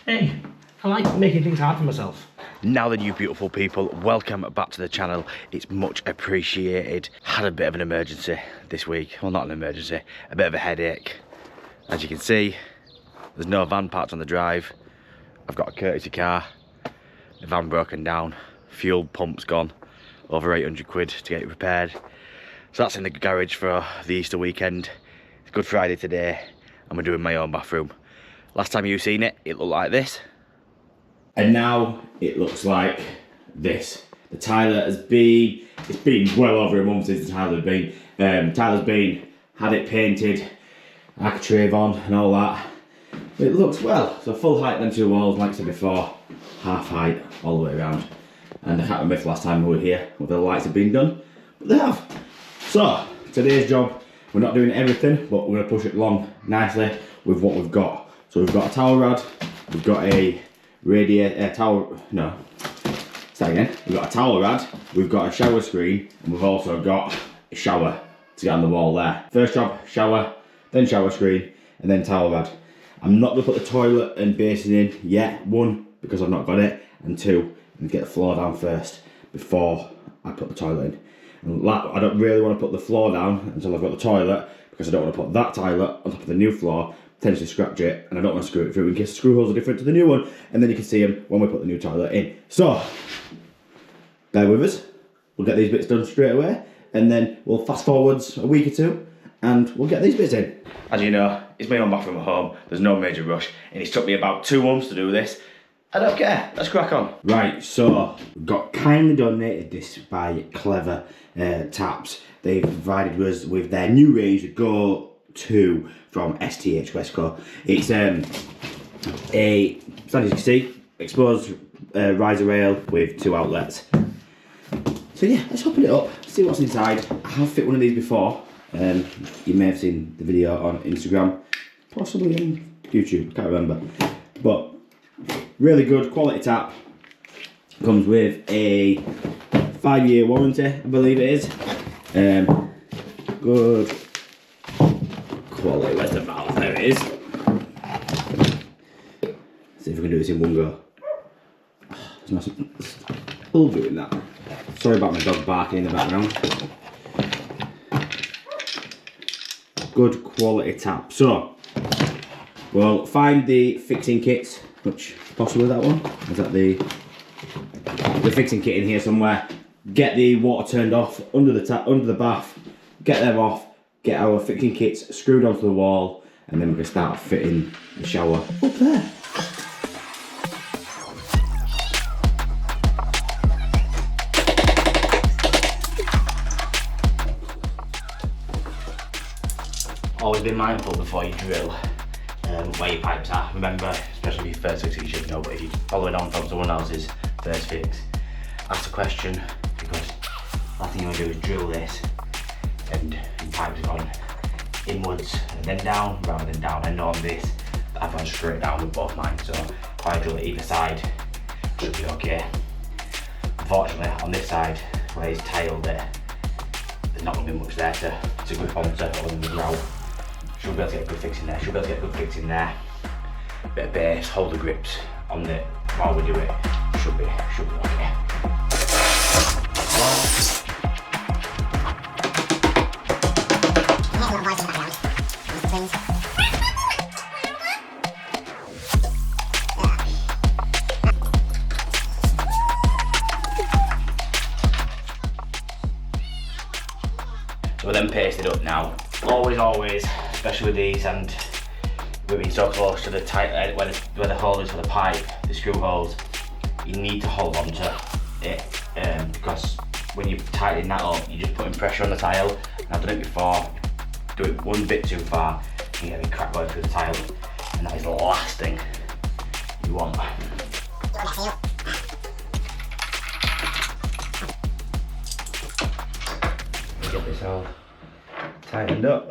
Hey, I like making things hard for myself. Now then, you beautiful people, welcome back to the channel. It's much appreciated. Had a bit of an emergency this week. Well, not an emergency, a bit of a headache. As you can see, there's no van parked on the drive. I've got a courtesy car, the van broken down, fuel pump's gone, over 800 quid to get it repaired. So that's in the garage for the Easter weekend. It's Good Friday today, and we're doing my own bathroom. Last time you seen it, it looked like this. And now it looks like this. The Tyler has been, it's been well over a month since the Tyler has been. Tyler's had it painted, architrave on and all that. But it looks well. So full height, then two walls, like I said before, half height all the way around. And I can't remember if last time we were here whether the lights have been done, but they have. So today's job, we're not doing everything, but we're gonna push it along nicely with what we've got. So we've got a towel rod, we've got a Radiator, we've got a towel rod, we've got a shower screen, and we've also got a shower to get on the wall there. First job, shower, then shower screen, and then towel rod. I'm not gonna put the toilet and basin in yet. One, because I've not got it, and two, I'm gonna get the floor down first before I put the toilet in. And I don't really want to put the floor down until I've got the toilet, because I don't want to put that toilet on top of the new floor, potentially scratch it, and I don't want to screw it through in case the screw holes are different to the new one, and then you can see them when we put the new toilet in. So, bear with us, we'll get these bits done straight away, and then we'll fast forwards a week or two, and we'll get these bits in. As you know, it's my own bathroom at home, there's no major rush, and it's took me about 2 months to do this. I don't care, let's crack on. Right, so, we got kindly donated this by Clever Taps. They've provided us with their new range, the Go 2 from STH Westco. It's as you can see, exposed riser rail with 2 outlets. So yeah, let's open it up, see what's inside. I have fit one of these before. You may have seen the video on Instagram, possibly on YouTube, can't remember. But really good quality tap. Comes with a 5-year warranty, I believe it is. Good quality. Where's the valve? There it is. See if we can do this in one go. Still doing that. Sorry about my dog barking in the background. Good quality tap. So, we'll find the fixing kits, which possibly that one. Is that the fixing kit in here somewhere? Get the water turned off under the tap, under the bath. Get them off. Get our fixing kits screwed onto the wall, and then we can start fitting the shower up there. Always be mindful before you drill where your pipes are. Remember, especially if you first fix it, you should know, but if you're following on from someone else's first fix, ask the question, because last thing you want to do is drill this and your pipes are gone inwards and then down rather than down. I know on this that I've gone straight down with both mine, so if I drill it either side, it should be okay. Unfortunately, on this side where it's tiled it, there's not going to be much there to grip onto other than the grout. Should be able to get a good fix in there, should be able to get a good fix in there. Bit of base, hold the grips on it while we do it, should be okay. So we're then pasted up now. Always, especially with these, and we've been so close to the tight where the hole is for the pipe, the screw holes, you need to hold on to it because when you're tightening that up, you're just putting pressure on the tile. And I've done it before, do it one bit too far, you get a crack going through the tile, and that is the last thing you want. Get this all tightened up,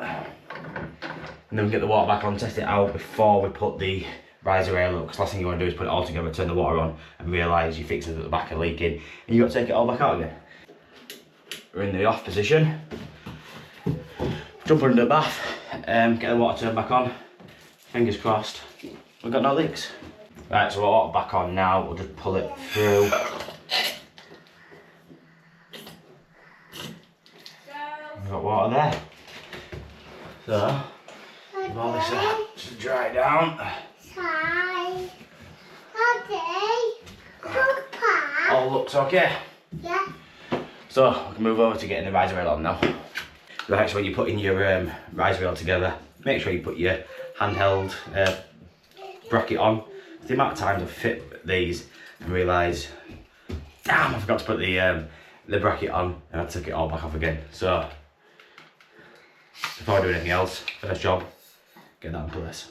and then we get the water back on, test it out before we put the riser rail up, because last thing you want to do is put it all together, turn the water on, and realise your fixings at the back are leaking, and you've got to take it all back out again. We're in the off position, jump under the bath, get the water turned back on, fingers crossed, we've got no leaks. Right, so we're all back on now. We'll just pull it through. We've got water there. So, we've all this to dry down. All looks okay. Yeah. So, we can move over to getting the riser rail on now. Right, so when you're putting your riser rail together, make sure you put your handheld bracket on. The amount of times I've fit these and realise, damn, I forgot to put the bracket on and I took it all back off again. So, before I do anything else, first job, get that in place.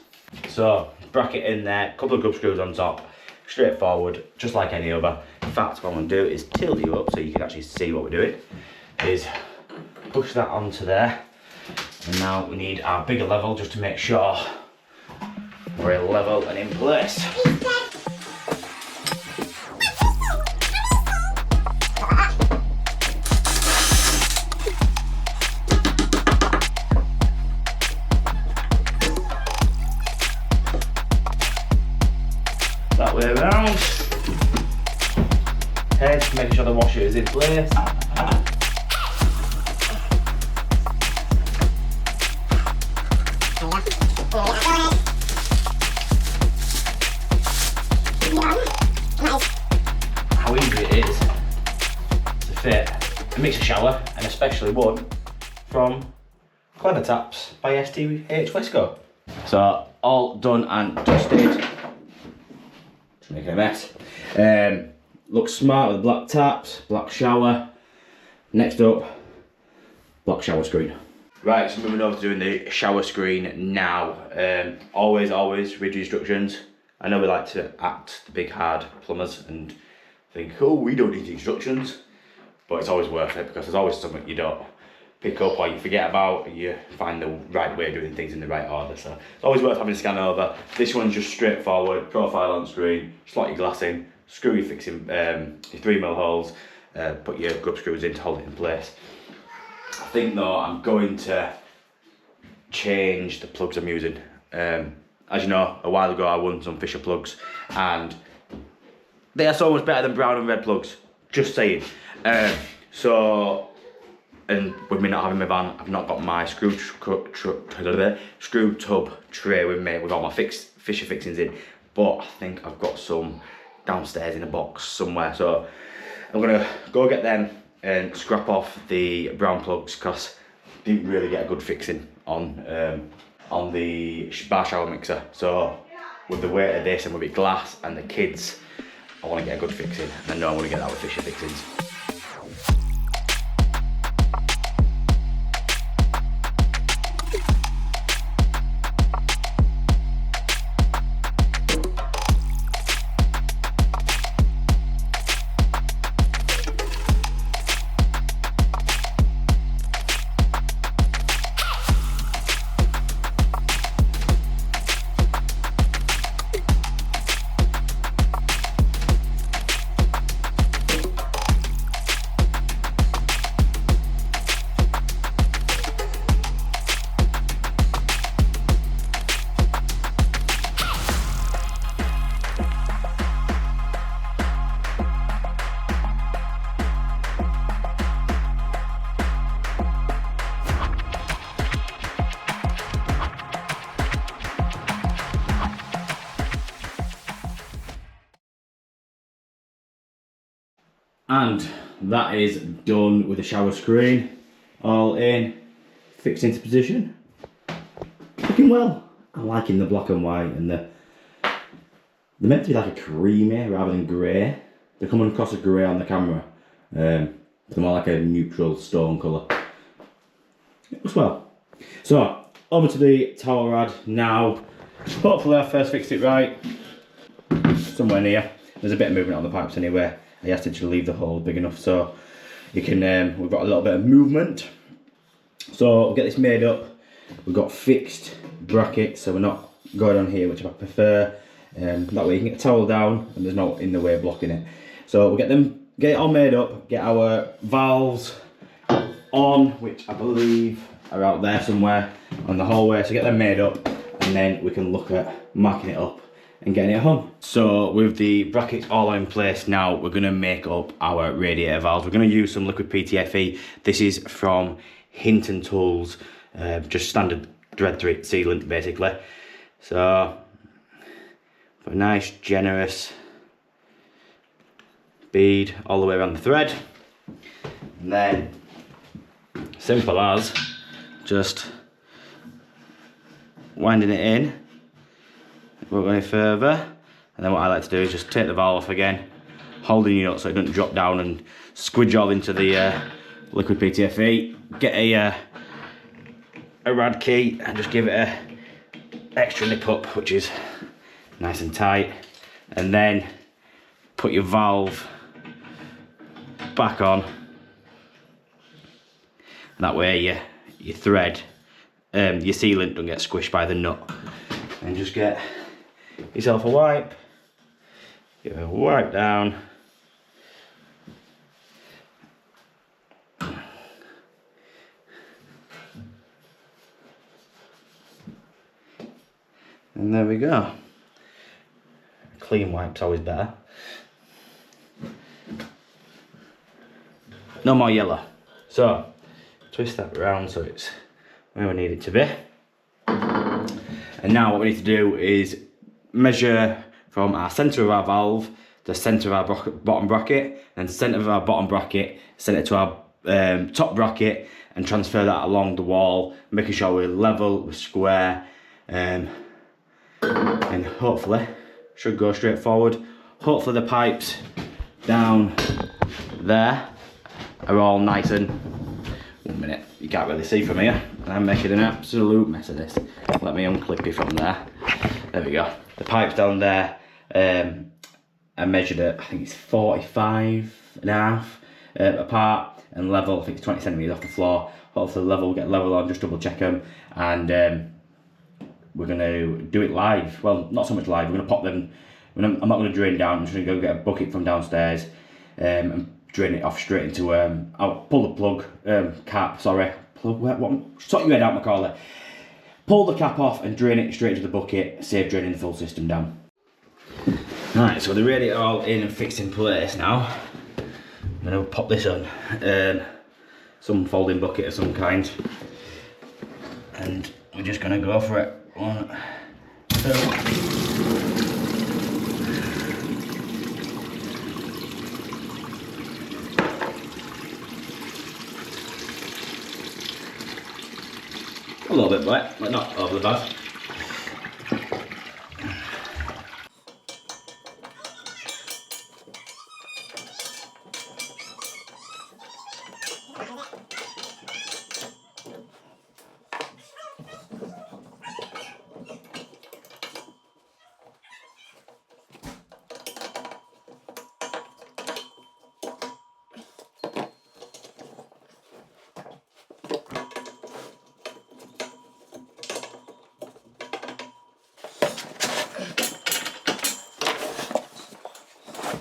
So, bracket in there, couple of grub screws on top, straightforward, just like any other. In fact, what I'm going to do is tilt you up so you can actually see what we're doing, is push that onto there. And now we need our bigger level just to make sure we're level and in place. That way around. Head, making sure the washer is in place. How easy it is to fit a mixer shower, and especially one from Clever Taps by STH Wesco. So all done and dusted. Just making a mess. Looks smart with black taps, black shower. Next up, black shower screen. Right, so moving over to doing the shower screen now. Always read your instructions. I know we like to act the big hard plumbers and think, oh, we don't need the instructions, but it's always worth it because there's always something you don't pick up or you forget about, and you find the right way of doing things in the right order. So it's always worth having a scan over. This one's just straightforward, profile on screen, slot your glass in, screw your fixing, your 3mm holes, put your grub screws in to hold it in place. I think though I'm going to change the plugs I'm using. As you know, a while ago I won some Fisher plugs and they are so much better than brown and red plugs, just saying. And with me not having my van, I've not got my screw tub tray with me with all my Fisher fixings in, but I think I've got some downstairs in a box somewhere, so I'm gonna go get them and scrap off the brown plugs because I didn't really get a good fixing on the bar shower mixer. So with the weight of this and with it glass and the kids, I want to get a good fixing, and I know I'm going to get that with Fisher fixings. And that is done with the shower screen, all in, fixed into position. Looking well. I'm liking the black and white, and they're meant to be like a creamy rather than grey. They're coming across as grey on the camera. They're more like a neutral stone colour. It looks well. So, over to the towel rad now. Hopefully I first fixed it right. Somewhere near. There's a bit of movement on the pipes anyway. I asked it to leave the hole big enough so you can, we've got a little bit of movement. So we'll get this made up. We've got fixed brackets, so we're not going on here, which I prefer. That way you can get the towel down and there's no in the way blocking it. So we'll get it all made up, get our valves on, which I believe are out there somewhere on the hallway. So get them made up and then we can look at marking it up and getting it home. So with the brackets all in place now, we're going to make up our radiator valves. We're going to use some liquid PTFE. This is from Hinton Tools, just standard thread sealant basically. So put a nice generous bead all the way around the thread, and then simple as just winding it in. Won't go any further, and then what I like to do is just take the valve off again, holding it up so it doesn't drop down and squidge all into the liquid PTFE. Get a rad key and just give it a extra nip up, which is nice and tight, and then put your valve back on. That way your thread, your sealant don't get squished by the nut, and just get yourself a wipe, give it a wipe down, and there we go. Clean wipe's always better. No more yellow. So twist that around so it's where we need it to be. And now what we need to do is measure from our centre of our valve, the centre of our bottom bracket, and centre of our bottom bracket, send it to our top bracket, and transfer that along the wall, making sure we're level, we're square, and hopefully should go straight forward. Hopefully the pipes down there are all nice and, 1 minute, you can't really see from here, I'm making an absolute mess of this. Let me unclip it from there. There we go. The pipes down there, I measured it, I think it's 45.5 apart, and level, I think it's 20 centimetres off the floor. Hopefully level, get level on, just double check them, and we're going to do it live. Well, not so much live, we're going to pop them. I'm not going to drain down, I'm just going to go get a bucket from downstairs and drain it off straight into, I'll pull the plug, cap, sorry, plug, what, sort your head out, Macaulay. Pull the cap off and drain it straight into the bucket, save draining the full system down. Right, so the radiator all in and fixed in place now. I'm going to pop this on, some folding bucket of some kind, and we're just going to go for it. 1, 2. A little bit wet, but not overly bad.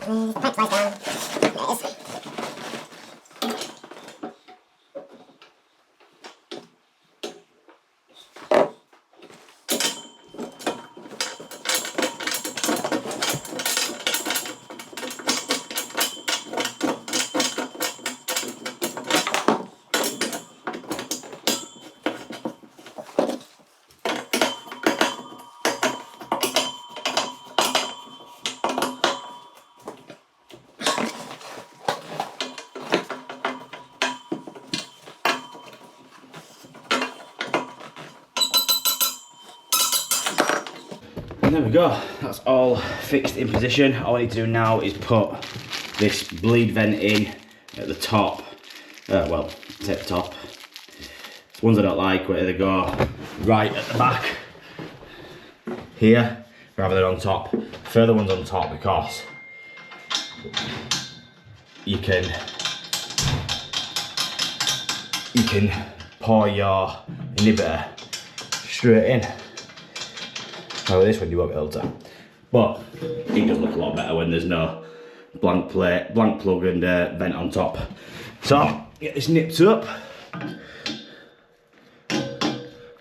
Pipe slice down. There it is. And there we go, that's all fixed in position. All I need to do now is put this bleed vent in at the top. Well, it's at the top. It's ones I don't like where they go right at the back here rather than on top. Further ones on top because you can pour your inhibitor straight in. Now with this one you won't be able to, but it does look a lot better when there's no blank plate, blank plug and vent on top. So get this nipped up.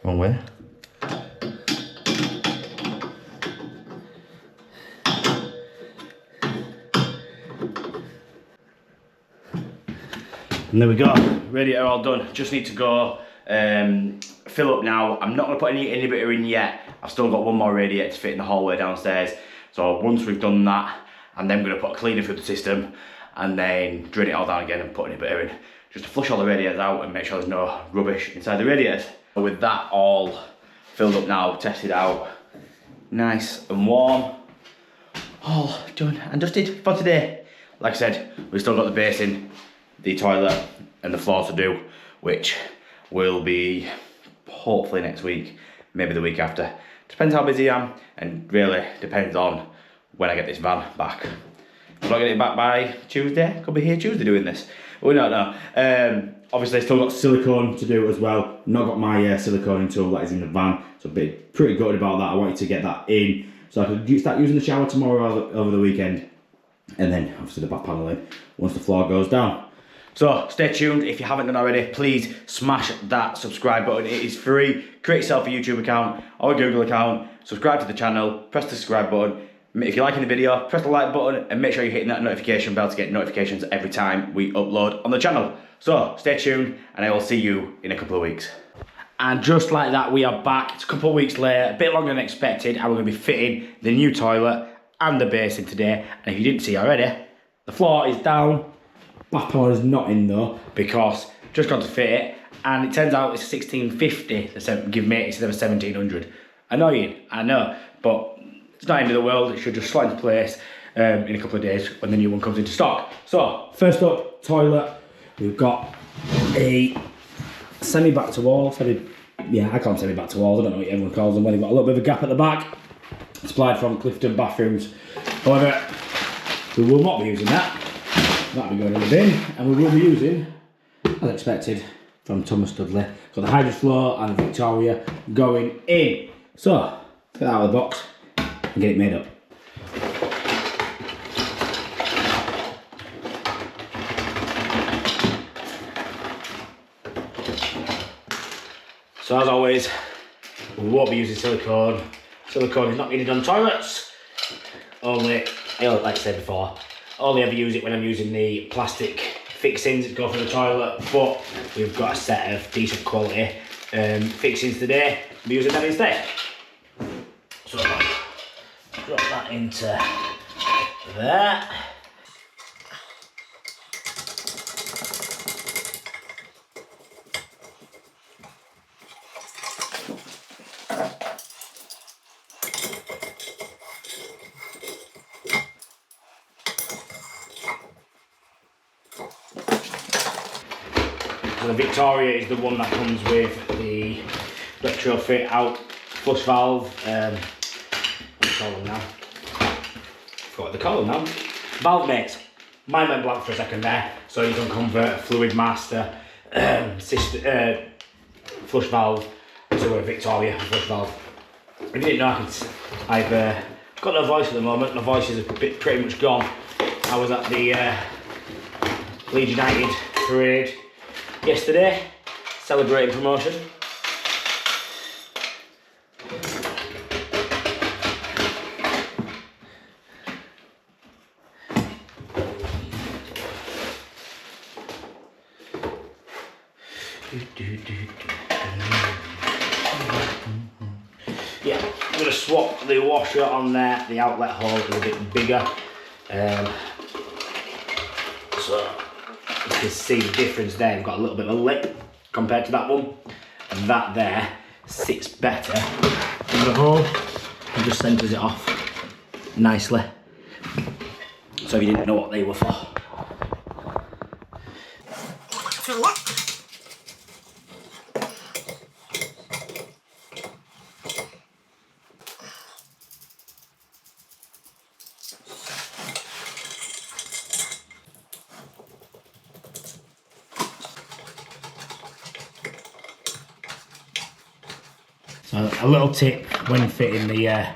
Wrong way. And there we go, radiator all done. Just need to go fill up now. I'm not going to put any inhibitor in yet. I've still got one more radiator to fit in the hallway downstairs. So once we've done that, I'm then going to put a cleaner through the system and then drain it all down again and put an inhibitor in. Just to flush all the radiators out and make sure there's no rubbish inside the radiators. With that all filled up now, tested out, nice and warm, all done and dusted for today. Like I said, we've still got the basin, the toilet and the floor to do, which will be hopefully next week, maybe the week after. Depends how busy I am and really depends on when I get this van back. If I get it back by Tuesday, could be here Tuesday doing this. We don't know. Obviously, still got silicone to do as well. Not got my siliconing tool that is in the van, so be pretty good about that. I wanted to get that in so I could start using the shower tomorrow over the weekend, and then obviously the back panel in once the floor goes down. So stay tuned. If you haven't done already, please smash that subscribe button. It is free. Create yourself a YouTube account or a Google account. Subscribe to the channel. Press the subscribe button. If you're liking the video, press the like button and make sure you're hitting that notification bell to get notifications every time we upload on the channel. So stay tuned and I will see you in a couple of weeks. And just like that, we are back. It's a couple of weeks later, a bit longer than expected, and we're going to be fitting the new toilet and the basin today. And if you didn't see already, the floor is down. Back panel is not in though, because just gone to fit it, and it turns out it's 1650 they give me instead of 1700. Annoying, I know, but it's not the end of the world. It should just slide into place in a couple of days when the new one comes into stock. So, first up, toilet. We've got a semi-back to wall. Yeah, I call them semi-back to walls. I don't know what everyone calls them when they've got a little bit of a gap at the back. Supplied from Clifton Bathrooms. However, we will not be using that. That'll be going in the bin. And we will be using, as expected, from Thomas Dudley. So the Hydro Floor and the Victoria going in. So, get that out of the box and get it made up. So as always, we won't be using silicone. Silicone is not needed on toilets. Only, like I said before, only ever use it when I'm using the plastic fixings that go for the toilet, but we've got a set of decent quality fixings today. We'll be using them instead. So drop that into there. The Victoria is the one that comes with the retrofit out flush valve. What do you call them now? Forgot what they call them now. Valve mates. Mine went blank for a second there. So you can convert a fluid master flush valve to a Victoria flush valve. If you didn't know, I've got no voice at the moment. My voice is pretty much gone. I was at the Leeds United parade yesterday, celebrating promotion. Yeah, I'm going to swap the washer on there. The outlet hole is a bit bigger. So you can see the difference there. We've got a little bit of a lip compared to that one. And that there sits better in the hole and just centres it off nicely. So if you didn't know what they were for. So a little tip when fitting the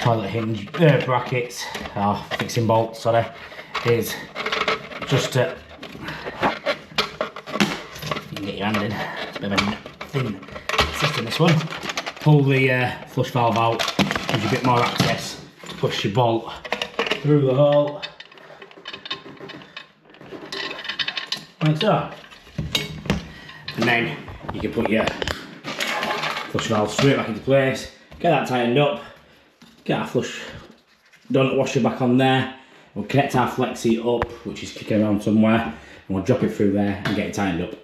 toilet hinge brackets, or fixing bolts, sorry, is just to, you can get your hand in, it's a bit of a thin system this one, pull the flush valve out, gives you a bit more access to push your bolt through the hole. like so. And then you can put your flush valve straight back into place, get that tightened up, get our flush done, washer back on there. We'll connect our flexi up, which is kicking around somewhere, and we'll drop it through there and get it tightened up.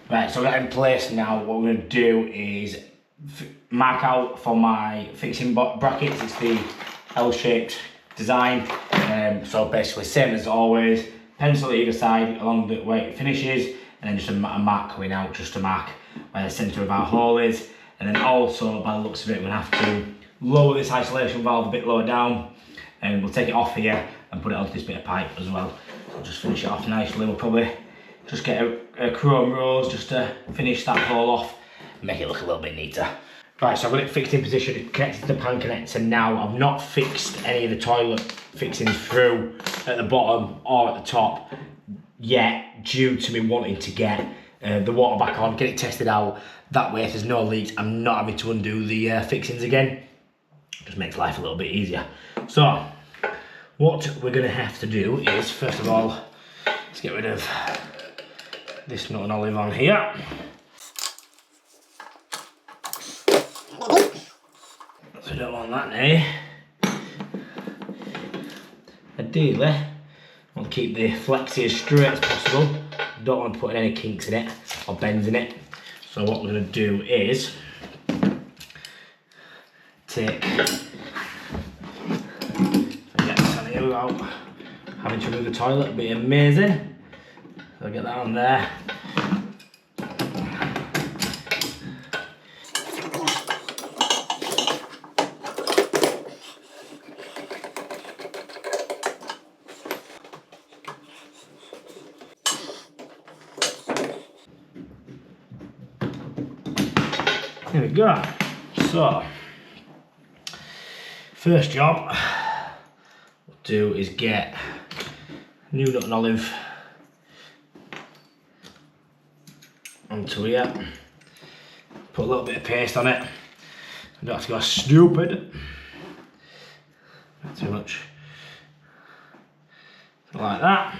Right, so that in place now, what we're going to do is mark out for my fixing brackets. It's the L-shaped design. So basically same as always, pencil either side along the way it finishes, and then just a mark going out just to mark where the centre of our hole is. And then also, by the looks of it, we're going to have to lower this isolation valve a bit lower down, and we'll take it off here and put it onto this bit of pipe as well. I'll just finish it off nicely. We'll probably just get a chrome rose just to finish that hole off and make it look a little bit neater. Right, so I've got it fixed in position, it's connected to the pan connector now. I've not fixed any of the toilet fixings through at the bottom or at the top yet, due to me wanting to get the water back on, get it tested out. That way, if there's no leaks, I'm not having to undo the fixings again. Just makes life a little bit easier. So, what we're gonna have to do is, first of all, let's get rid of this nut and olive on here. So I don't want that now. Ideally, I want to keep the flexi as straight as possible. Don't want to put any kinks in it or bends in it. So what we're going to do is take, get this on here without having to remove the toilet, it'd be amazing. So I'll get that on there. There we go. So, first job we'll do is get new nut and olive onto here. Put a little bit of paste on it. I don't have to go stupid. Not too much. Like that.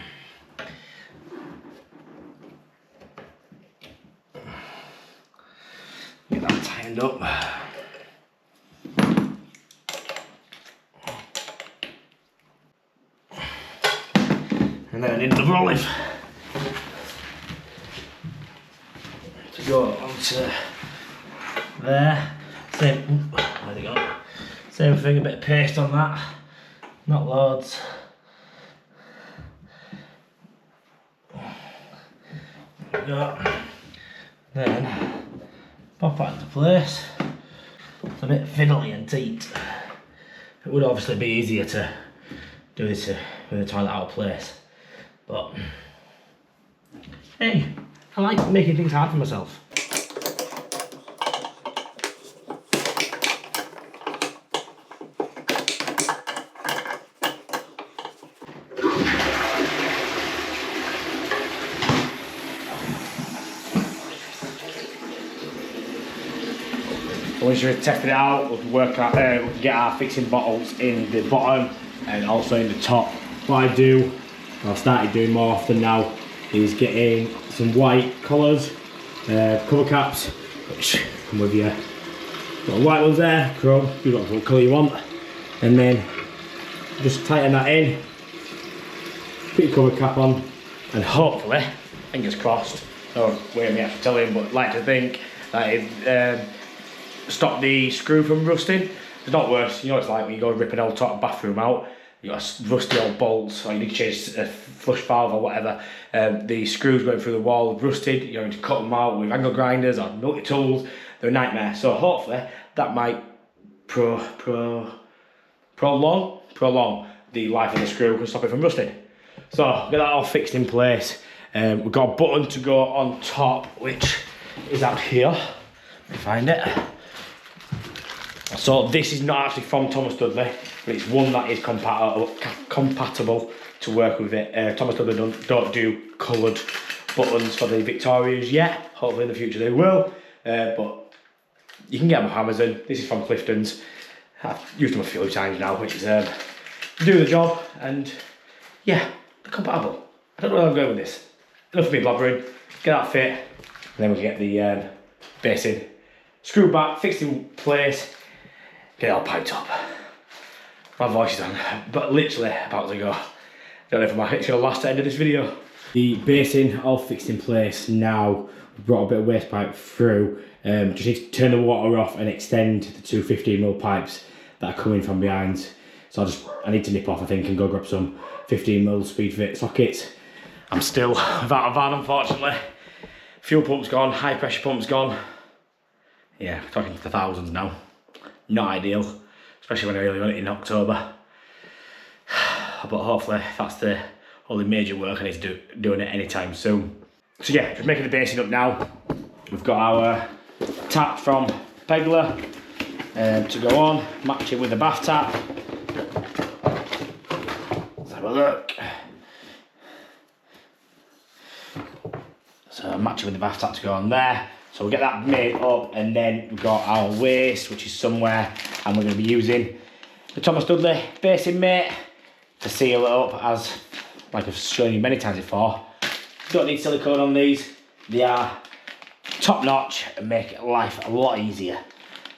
Get that tightened up. And then I need another olive to go onto there. Same, there we go. Same thing, a bit of paste on that. Not loads. There we go. Then pop that into place. It's a bit fiddly and tight. It would obviously be easier to do this with the toilet out of place, but hey, I like making things hard for myself. Once you've tested it out, we can work out, we can get our fixing bottles in the bottom and also in the top. What I do, I've started doing more often now, is getting some white collars, cover caps, which come with your little white ones there, chrome, you got what colour you want, and then just tighten that in, put your cover cap on, and hopefully, fingers crossed, or wait me after telling, but like to think that it stop the screw from rusting. It's not worse, you know what it's like when you go rip an old top bathroom out, you got rusty old bolts, or you need to change a flush valve or whatever, the screws going through the wall rusted, you're going to cut them out with angle grinders or multi-tools, they're a nightmare. So hopefully that might prolong the life of the screw and stop it from rusting. So get that all fixed in place. We've got a button to go on top, which is out here. Let me find it. So this is not actually from Thomas Dudley, but it's one that is compatible to work with it. Thomas Dudley don't do coloured buttons for the Victorias yet. Hopefully in the future they will. But You can get them off Amazon. This is from Clifton's. I've used them a few times now, which is do the job, and yeah, they're compatible. I don't know where I'm going with this. Enough of me blabbering. Get that fit, and then we can get the basin screwed back, fixed in place, get it all piped up. My voice is on, but literally about to go. Don't know if it's going to last the end of this video. The basin all fixed in place now. We brought a bit of waste pipe through. Just need to turn the water off and extend the two 15mm pipes that are coming from behind. So I need to nip off, I think, and go grab some 15mm speed fit sockets. I'm still without a van, unfortunately. Fuel pump's gone, high pressure pump's gone. Yeah, we're talking to thousands now. Not ideal, especially when I really want it in October. But hopefully that's the only major work I need to do doing it anytime soon. So yeah, just making the basin up now. We've got our tap from Pegler to go on, match it with the bath tap. Let's have a look. So match it with the bath tap to go on there. So we'll get that made up, and then we've got our waste, which is somewhere, and we're going to be using the Thomas Dudley basin mate to seal it up, as like I've shown you many times before. You don't need silicone on these. They are top notch and make life a lot easier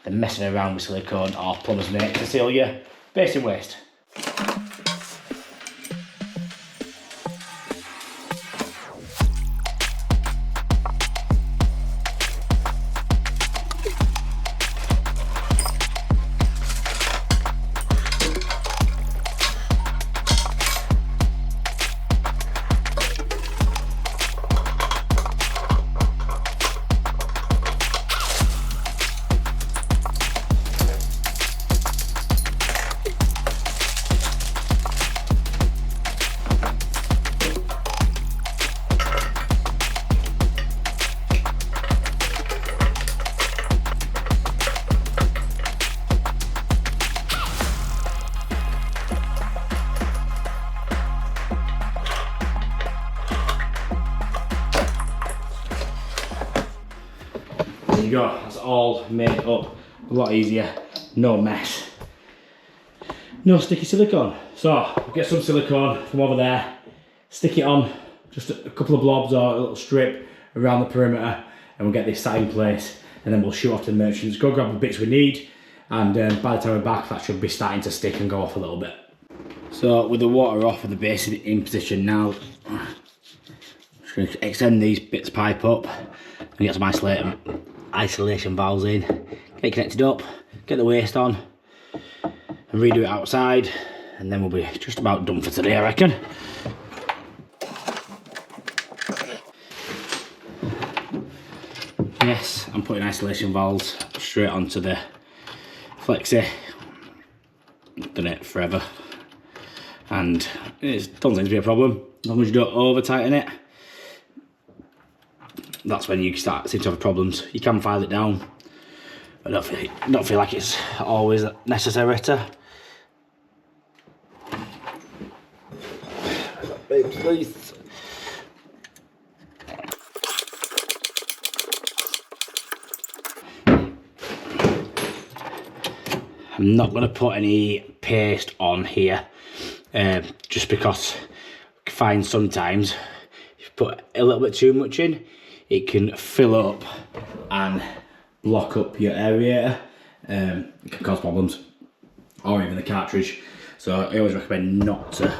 than messing around with silicone or plumber's mate to seal your basin waste. There you go, that's all made up a lot easier, no mess, no sticky silicone. So we'll get some silicone from over there, stick it on just a couple of blobs or a little strip around the perimeter, and we'll get this sat in place, and then we'll shoot off to the merchants, go grab the bits we need, and by the time we're back that should be starting to stick and go off a little bit. So with the water off and the basin in position now, just going to extend these bits of pipe up and get some isolation valves in, get it connected up, get the waste on and redo it outside, and then we'll be just about done for today, I reckon. Yes, I'm putting isolation valves straight onto the flexi. I've done it forever and it doesn't seem to be a problem as long as you don't over tighten it. That's when you seem to have problems. You can file it down, but I don't feel like it's always necessary to. Please. I'm not going to put any paste on here, just because I find sometimes if you put a little bit too much in, it can fill up and block up your aerator. It can cause problems, or even the cartridge. So I always recommend not to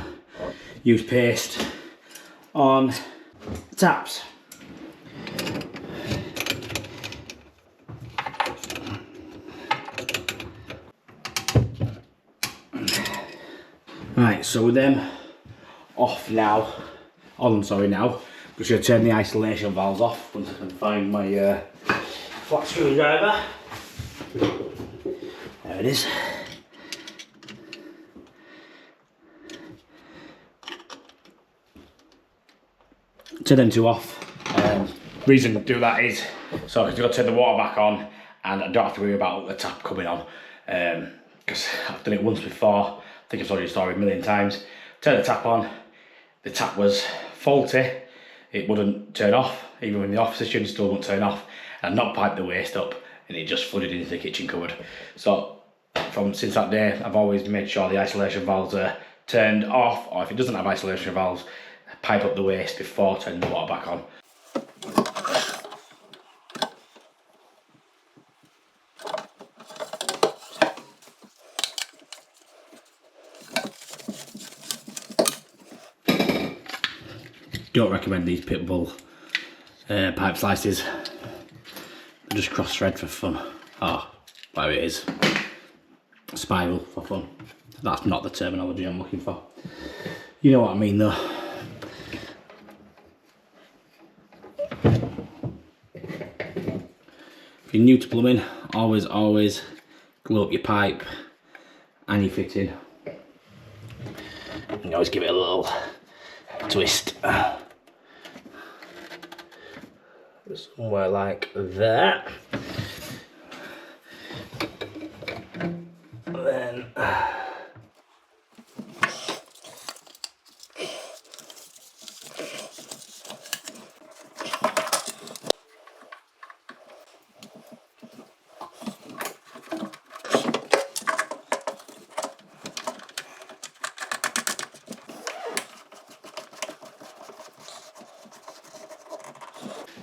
use paste on taps. Right, so with them off now, now, I'm just going to turn the isolation valves off once I can find my flat screwdriver. There it is. Turn them two off. Reason to do that is so I've got to turn the water back on and I don't have to worry about the tap coming on, because I've done it once before. I think I've told you the story a million times. Turn the tap on, the tap was faulty, it wouldn't turn off, even in the off position still wouldn't turn off, and not pipe the waste up and it just flooded into the kitchen cupboard. So since that day, I've always made sure the isolation valves are turned off, or if it doesn't have isolation valves, pipe up the waste before turning the water back on. Don't recommend these pitbull pipe slices. They're just cross thread for fun. Oh, there it is. Spiral for fun. That's not the terminology I'm looking for. You know what I mean though. If you're new to plumbing, always glue up your pipe and your fitting. You can always give it a little twist. Somewhere like that. And then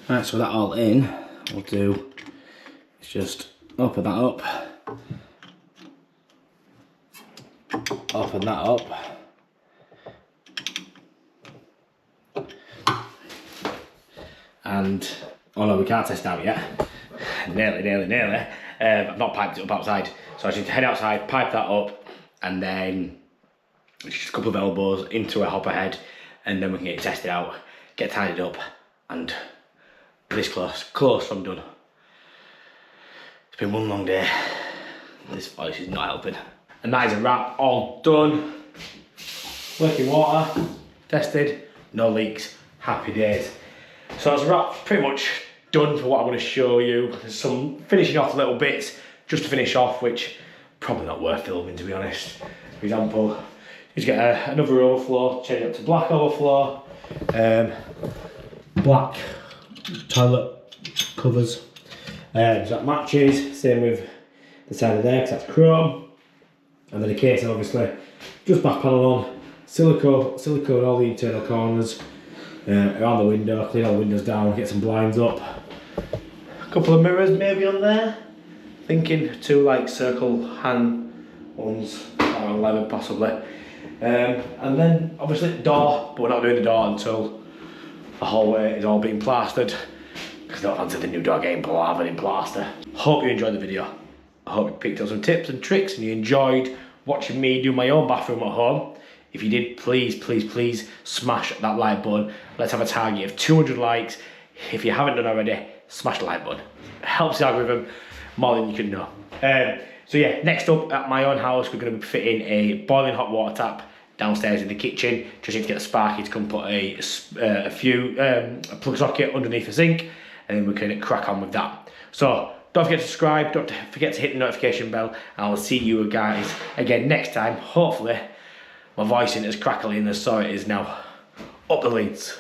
right, so that all in, what we'll do is just open that up, open that up, and oh no, we can't test out yet. Nearly. I've not piped it up outside, so I should head outside, pipe that up, and then just a couple of elbows into a hopper head, and then we can get it tested out, get tidied up, and this close from done. It's been one long day. This voice is not helping. And that is a wrap, all done. Working water, tested, no leaks, happy days. So that's a wrap, pretty much done for what I want to show you. There's some finishing off little bits, just to finish off, which probably not worth filming to be honest. For example, you get another overflow, change it up to black overflow, black toilet covers, so that matches, same with the side of there because that's chrome, and then the casing obviously, just back panel on, silicone all the internal corners, around the window, clean all the windows down, get some blinds up, a couple of mirrors maybe on there, thinking 2 like circle hand ones, or 11 possibly, and then obviously door, but we're not doing the door until the hallway is all being plastered, because I don't fancy the new door getting blathered in plaster. Hope you enjoyed the video. I hope you picked up some tips and tricks and you enjoyed watching me do my own bathroom at home. If you did, please smash that like button. Let's have a target of 200 likes. If you haven't done already, smash the like button. It helps the algorithm more than you can know. So yeah, next up at my own house, we're going to be fitting a boiling hot water tap downstairs in the kitchen. Just need to get a sparky to come put a plug socket underneath the sink, and then we can crack on with that. So don't forget to subscribe, don't forget to hit the notification bell, and I'll see you guys again next time. Hopefully my voice isn't as crackly and as sore it is now. Up the leads.